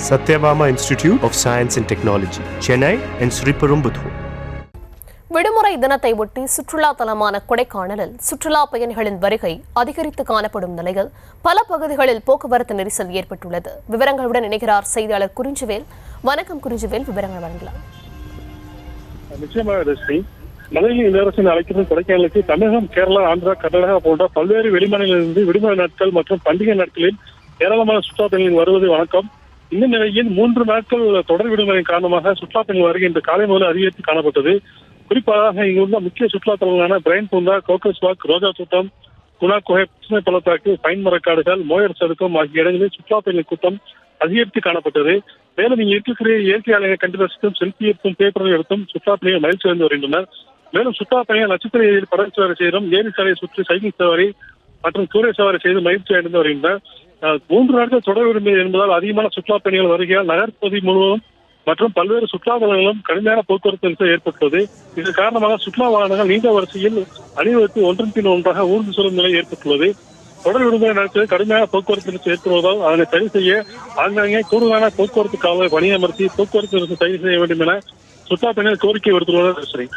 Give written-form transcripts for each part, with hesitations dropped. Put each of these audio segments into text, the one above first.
Satyabama Institute of Science and Technology, Chennai and Sriperumbudur. விடுமுறை தினத்தை ஒட்டி சுற்றுலா தலமான கொடைக்கானலில் சுற்றுலா பயணிகளின் வருகை அதிகரித்து காணப்படும் நிலையில் பல பகுதிகளில் போக்குவரத்து நெரிசல் ஏற்பட்டுள்ளது. விவரங்களுடன் இணைகிறார் செய்தியாளர் குறிஞ்சிவேல். வணக்கம் குறிஞ்சிவேல், விவரங்கள் வழங்கலாம். நிச்சயமாக மலையில் இளவரசின் அழைக்கிறது கொடைக்கானலுக்கு தமிழகம், கேரளா, ஆந்திரா, கர்நாடகா போன்ற பல்வேறு வெளிமாநிலங்களிலிருந்து விடுமுறை நாட்கள் மற்றும் பண்டிகை நாட்களில் ஏராளமான சுற்றுலா பயணிகள் வருவது வழக்கம். இந்த நிலையில் 3 நாட்கள் தொடர் விடுமுறை காரணமாக சுற்றுலா பயணிகள் வருகை இன்று காலை முதல் அதிகரித்து காணப்பட்டது. குறிப்பாக இங்குள்ள முக்கிய சுற்றுலா தலங்களான பிரைன் பூங்கா, கோக்கஸ் வாக், ரோஜா தோட்டம், குணா குகை, பசுமை பள்ளத்தாக்கு, பைன் மரக்காடுகள், மோயர் சதுக்கம் ஆகிய இடங்களில் சுற்றுலா பயணிகள் கூட்டம் அதிகரித்து காணப்பட்டது. மேலும் இங்கு இருக்கக்கூடிய இயற்கை ஆலயங்களை கண்டு ரசித்தும் செல்ஃபி எடுத்தும் பேப்பர்கள் எடுத்தும் சுற்றுலா பயணிகள் மகிழ்ச்சி அடைந்து வருகின்றனர். மேலும் சுற்றுலா பயணிகள் நட்சத்திர ஏரியில் படகு சவாரி செய்தும், ஏரி சாலையை சுற்றி சைக்கிள் சவாரி மற்றும் சூரிய சவாரி செய்து மகிழ்ச்சி அடைந்து வருகின்றனர். 3 நாட்கள் தொடர் விடுமுறை என்பதால் அதிகமான சுற்றுலா பயணிகள் வருகையால் நகர்ப்பகுதி முழுவதும் மற்றும் பல்வேறு சுற்றுலா தலங்களிலும் கடுமையான போக்குவரத்து நெரிசல் ஏற்பட்டுள்ளது. இதன் காரணமாக சுற்றுலா வாகனங்கள் நீண்ட வரிசையில் அணிவகுத்து ஒன்றன் பின் ஒன்றாக ஊர்ந்து செல்லும் நிலை ஏற்பட்டுள்ளது. தொடர் விடுமுறை நாட்களில் கடுமையான போக்குவரத்து நெரிசல் ஏற்படுவதால் அதனை சரி செய்ய ஆங்காங்கே கூடுதலான போக்குவரத்து காவலை பணியமர்த்தி போக்குவரத்து நெரிசல் சரி செய்ய வேண்டும் என சுற்றுலா பயணிகள் கோரிக்கை விடுத்துள்ளனர்.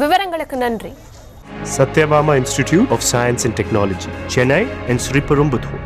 விவரங்களுக்கு நன்றி. Satyabama Institute of Science and Technology, Chennai and Sriperumbudur.